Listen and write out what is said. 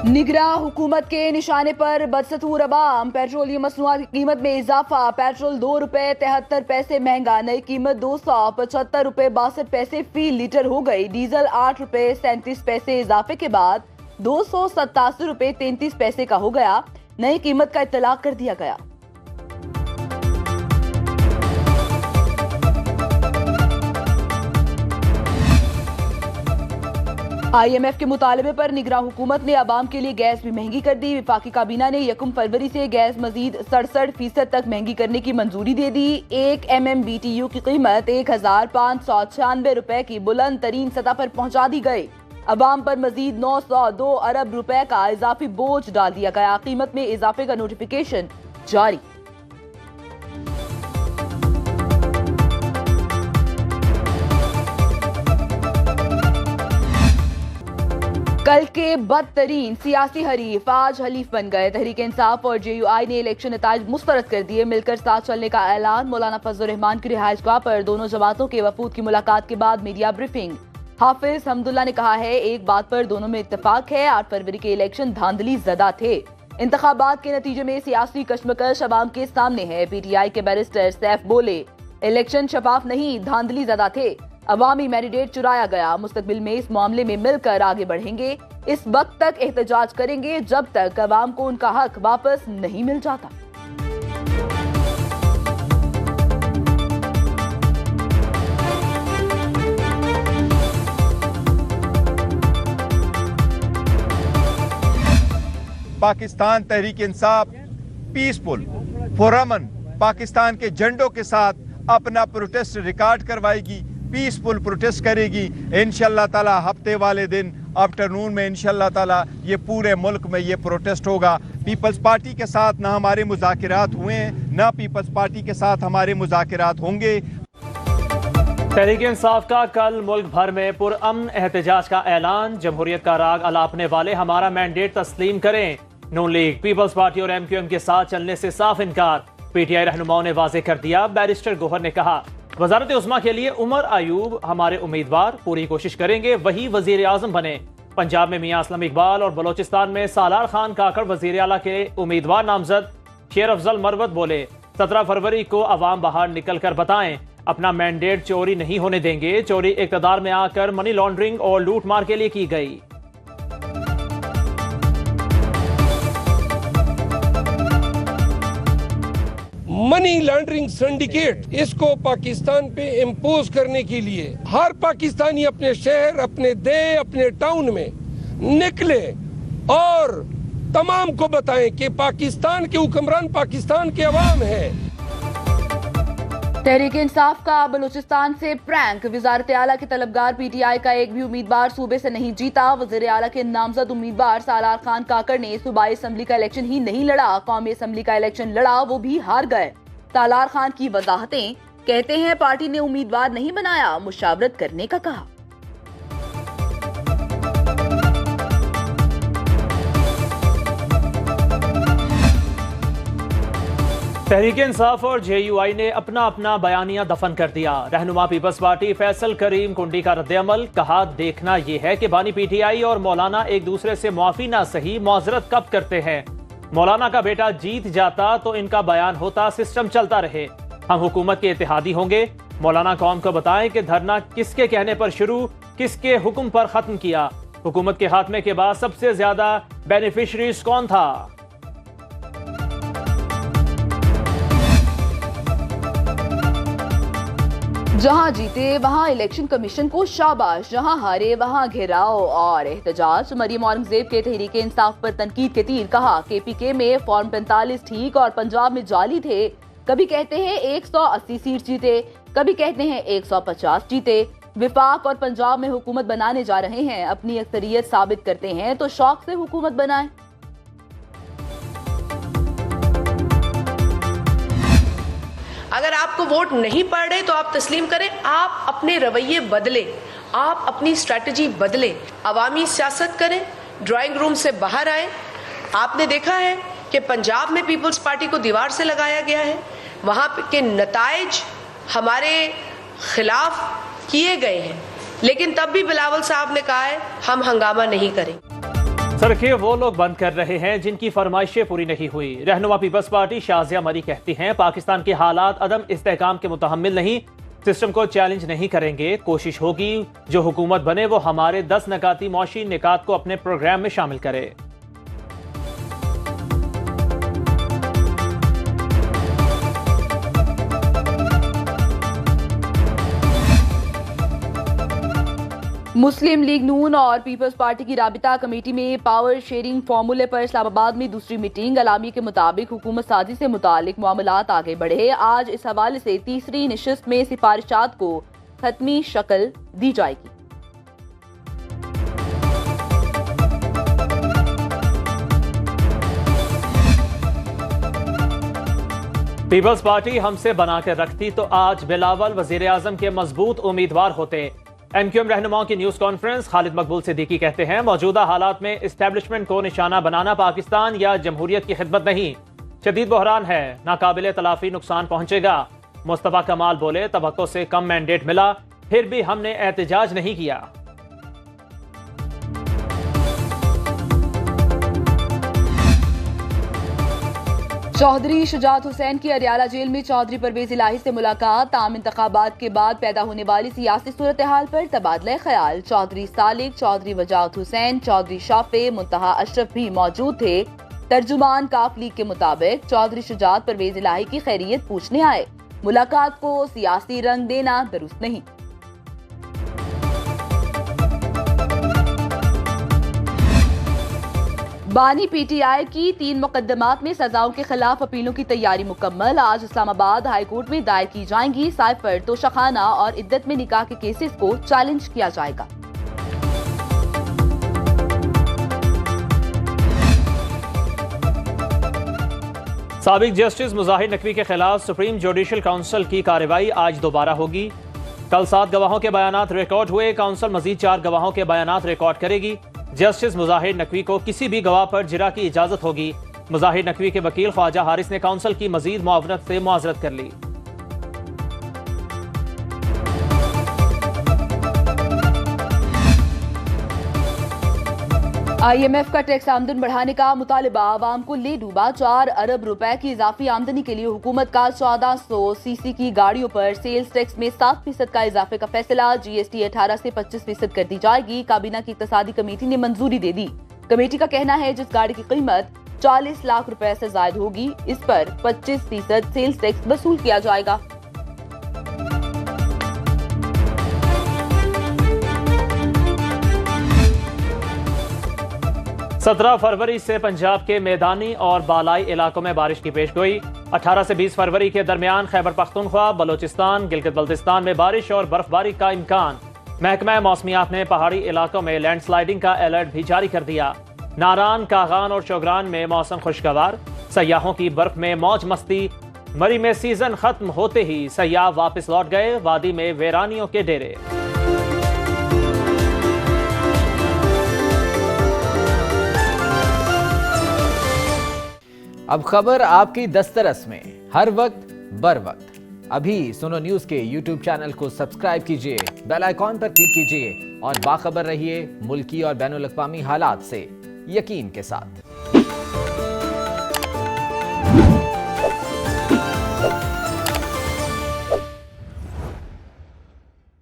निगरां हुकूमत के निशाने पर बदस्तूर अवाम। पेट्रोलियम मसनूआत की कीमत में इजाफा। पेट्रोल ₹2.73 महंगा। नई कीमत ₹275.62 फी लीटर हो गई। डीजल ₹8.37 इजाफे के बाद ₹287.33 का हो गया। नई कीमत का इत्तलाक कर दिया गया। IMF के मुतालबे पर निगरां हुकूमत ने अवाम के लिए गैस भी महंगी कर दी। विफाकी काबीना ने 1 फरवरी से गैस मजीद 67% तक महंगी करने की मंजूरी दे दी। 1 MMBTU की कीमत ₹1,596 की बुलंद तरीन सतह पर पहुंचा दी गई। अवाम पर मजीद 902 अरब रुपए का इजाफी बोझ डाल दिया गया। कीमत में इजाफे का नोटिफिकेशन जारी। कल के बदतरीन सियासी हरीफ आज हलीफ बन गए। तहरीक इंसाफ और JUI ने इलेक्शन नताइज मुस्तरद कर दिए। मिलकर साथ चलने का ऐलान। मौलाना फजल रहमान की रिहाइशगाह पर दोनों जमातों के वफूद की मुलाकात के बाद मीडिया ब्रीफिंग। हाफिज हमदुल्ला ने कहा है, एक बात पर दोनों में इत्तेफाक है, 8 फरवरी के इलेक्शन धांधली ज़दा थे। इंतखाबात के नतीजे में सियासी कशमकश अवाम के सामने है। PTI के बैरिस्टर सैफ बोले, इलेक्शन शफाफ नहीं, धांधली ज़दा थे। अवामी मैंडेट चुराया गया। मुस्तकबिल में इस मामले में मिलकर आगे बढ़ेंगे। इस वक्त तक एहतजाज करेंगे जब तक अवाम को उनका हक वापस नहीं मिल जाता। पाकिस्तान तहरीक इंसाफ पीसफुल पुरअमन पाकिस्तान के झंडों के साथ अपना प्रोटेस्ट रिकॉर्ड करवाएगी, पीसफुल प्रोटेस्ट करेगी। इंशाअल्लाह ताला हफ्ते वाले दिन आफ्टरनून में इंशाअल्लाह ताला ये पूरे मुल्क में ये प्रोटेस्ट होगा। पीपल्स पार्टी के साथ ना हमारे मुज़ाकिरात हुए हैं, ना पीपल्स पार्टी के साथ हमारे मुज़ाकिरात होंगे। तहरीक इंसाफ का कल मुल्क भर में पुरअमन एहतजाज का ऐलान। जमहूरियत का राग अलापने वाले हमारा मैंडेट तस्लीम करें। नून लीग, पीपल्स पार्टी और MQM के साथ चलने से साफ इनकार। PTI रहनुमाओं ने वाजे कर दिया। बैरिस्टर गोहर ने कहा, वजारत उस्मा के लिए उमर अयूब हमारे उम्मीदवार, पूरी कोशिश करेंगे वही वजीर आजम बने। पंजाब में मियां असलम इकबाल और बलोचिस्तान में सालार खान काकड़ वजीर आला के उम्मीदवार नामजद। शेर अफजल मरवत बोले, 17 फरवरी को अवाम बाहर निकल कर बताएं, अपना मैंडेट चोरी नहीं होने देंगे। चोरी इक़्तिदार में आकर मनी लॉन्ड्रिंग और लूट मार के लिए की गई। मनी लॉन्ड्रिंग सिंडिकेट, इसको पाकिस्तान पे इम्पोज करने के लिए हर पाकिस्तानी अपने शहर, अपने देश, अपने टाउन में निकले और तमाम को बताएं कि पाकिस्तान के हुक्मरान पाकिस्तान के अवाम है। तहरीक इंसाफ का बलूचिस्तान से प्रैंक। वजारत आला के तलबगार PTI का एक भी उम्मीदवार सूबे से नहीं जीता। वजीर आला के नामजद उम्मीदवार सालार खान काकड़ ने सूबाई असम्बली का इलेक्शन ही नहीं लड़ा, कौमी असम्बली का इलेक्शन लड़ा, वो भी हार गए। सालार खान की वजाहतें, कहते हैं पार्टी ने उम्मीदवार नहीं बनाया, मुशावरत करने का कहा। तहरीक इंसाफ और JUI ने अपना अपना बयानिया दफन कर दिया। रहनुमा पीपल्स पार्टी फैसल करीम कुंडी का रद्द-ए-अमल, कहा देखना यह है कि बानी PTI और मौलाना एक दूसरे से मुआफी ना सही मुआजरत कब करते हैं। मौलाना का बेटा जीत जाता तो इनका बयान होता, सिस्टम चलता रहे, हम हुकूमत के इत्तेहादी होंगे। मौलाना कौम को बताएं कि धरना किसके कहने पर शुरू, किसके हुक्म पर खत्म किया। हुकूमत के खात्मे के बाद सबसे ज्यादा बेनिफिशरीज कौन था। जहां जीते वहां इलेक्शन कमीशन को शाबाश, जहां हारे वहां घेराव और एहतजाज। मरियम औरंगजेब के तहरीक इंसाफ पर तनकीद के तीर, कहा KPK में फॉर्म 45 ठीक और पंजाब में जाली थे। कभी कहते हैं 180 सीट जीते, कभी कहते हैं 150 जीते। विफाक और पंजाब में हुकूमत बनाने जा रहे हैं, अपनी अक्सरियत साबित करते हैं तो शौक से हुकूमत बनाएं। अगर आपको वोट नहीं पड़ रहे तो आप तस्लीम करें, आप अपने रवैये बदलें, आप अपनी स्ट्रैटेजी बदलें, अवामी सियासत करें, ड्राइंग रूम से बाहर आए। आपने देखा है कि पंजाब में पीपल्स पार्टी को दीवार से लगाया गया है, वहाँ के नताइज हमारे खिलाफ किए गए हैं, लेकिन तब भी बिलावल साहब ने कहा है हम हंगामा नहीं करें। सड़कें वो लोग बंद कर रहे हैं जिनकी फरमाइशें पूरी नहीं हुई। रहनुमा पीपल्स पार्टी शाजिया मरी कहती हैं, पाकिस्तान के हालात अदम इस्तेहकाम के मुतहम्मिल नहीं, सिस्टम को चैलेंज नहीं करेंगे। कोशिश होगी जो हुकूमत बने वो हमारे 10 नकाती मौशी निकात को अपने प्रोग्राम में शामिल करे। मुस्लिम लीग नून और पीपल्स पार्टी की राबिता कमेटी में पावर शेयरिंग फार्मूले पर इस्लामाबाद में दूसरी मीटिंग। अलामी के मुताबिक हुकूमत साजी से मुतालिक मामलात आगे बढ़े। आज इस हवाले से तीसरी निशिस्त में सिफारिशात को खत्मी शक्ल दी जाएगी। पीपल्स पार्टी हमसे बनाकर रखती तो आज बिलावल वजीर आजम के मजबूत उम्मीदवार होते। MQM रहनुमाओं की न्यूज कॉन्फ्रेंस। खालिद मकबूल सिद्दीकी कहते हैं, मौजूदा हालात में इस्टेब्लिशमेंट को निशाना बनाना पाकिस्तान या जमहूरियत की खिदमत नहीं, शदीद बहरान है, नाकाबिले तलाफी नुकसान पहुंचेगा। मुस्तफा कमाल बोले, तवक्को से कम मैंडेट मिला फिर भी हमने एहतजाज नहीं किया। चौधरी शुजात हुसैन की अरियाला जेल में चौधरी परवेज इलाही से मुलाकात। आम इंतखाबात के बाद पैदा होने वाली सियासी सूरत हाल पर तबादला ख्याल। चौधरी सालिक, चौधरी वजाहत हुसैन, चौधरी शाफे, मुंतहा अशरफ भी मौजूद थे। तर्जुमान काफ लीग के मुताबिक चौधरी शुजात परवेज इलाही की खैरियत पूछने आए। मुलाकात को सियासी रंग देना दुरुस्त नहीं। बानी PTI की 3 मुकदमात में सजाओं के खिलाफ अपीलों की तैयारी मुकम्मल। आज इस्लामाबाद हाई कोर्ट में दायर की जाएंगी। साइफर, तोशाखाना और इद्दत में निकाह के केसेस को चैलेंज किया जाएगा। साबिक जस्टिस मुजाहिर नकवी के खिलाफ सुप्रीम जुडिशल काउंसिल की कार्रवाई आज दोबारा होगी। कल 7 गवाहों के बयानात रिकॉर्ड हुए। काउंसिल मजीद 4 गवाहों के बयानात रिकॉर्ड करेगी। जस्टिस मुजाहिर नकवी को किसी भी गवाह पर जिरा की इजाजत होगी। मुजाहिर नकवी के वकील ख्वाजा हारिस ने काउंसिल की मजीद मुआवनत से मुआजरत कर ली। IMF का टैक्स आमदन बढ़ाने का मुतालिबा आवाम को ले डूबा। 4 अरब रुपए की इजाफी आमदनी के लिए हुकूमत का 1400 CC की गाड़ियों पर सेल्स टैक्स में 7% का इजाफे का फैसला। GST 18 से 25% कर दी जाएगी। काबीना की इक्तसादी कमेटी ने मंजूरी दे दी। कमेटी का कहना है जिस गाड़ी की कीमत 40 लाख रुपए से ज्यादा होगी इस पर 25% सेल्स टैक्स वसूल किया जाएगा। 17 फरवरी से पंजाब के मैदानी और बालाई इलाकों में बारिश की पेशगोई। 18 से 20 फरवरी के दरमियान खैबर पख्तूनख्वा, बलोचिस्तान, गिलगित बल्तिस्तान में बारिश और बर्फबारी का इम्कान। महकमा मौसमियात ने पहाड़ी इलाकों में लैंडस्लाइडिंग का अलर्ट भी जारी कर दिया। नारान, कागान और चौगरान में मौसम खुशगवार। सयाहों की बर्फ में मौज मस्ती। मरी में सीजन खत्म होते ही सयाह वापस लौट गए। वादी में वीरानियों के डेरे। अब खबर आपकी दस्तरस में, हर वक्त बर वक्त। अभी सुनो न्यूज के YouTube चैनल को सब्सक्राइब कीजिए, बेल आइकॉन पर क्लिक कीजिए और बाखबर रहिए मुल्की और बैनुल अक़वामी हालात से यकीन के साथ।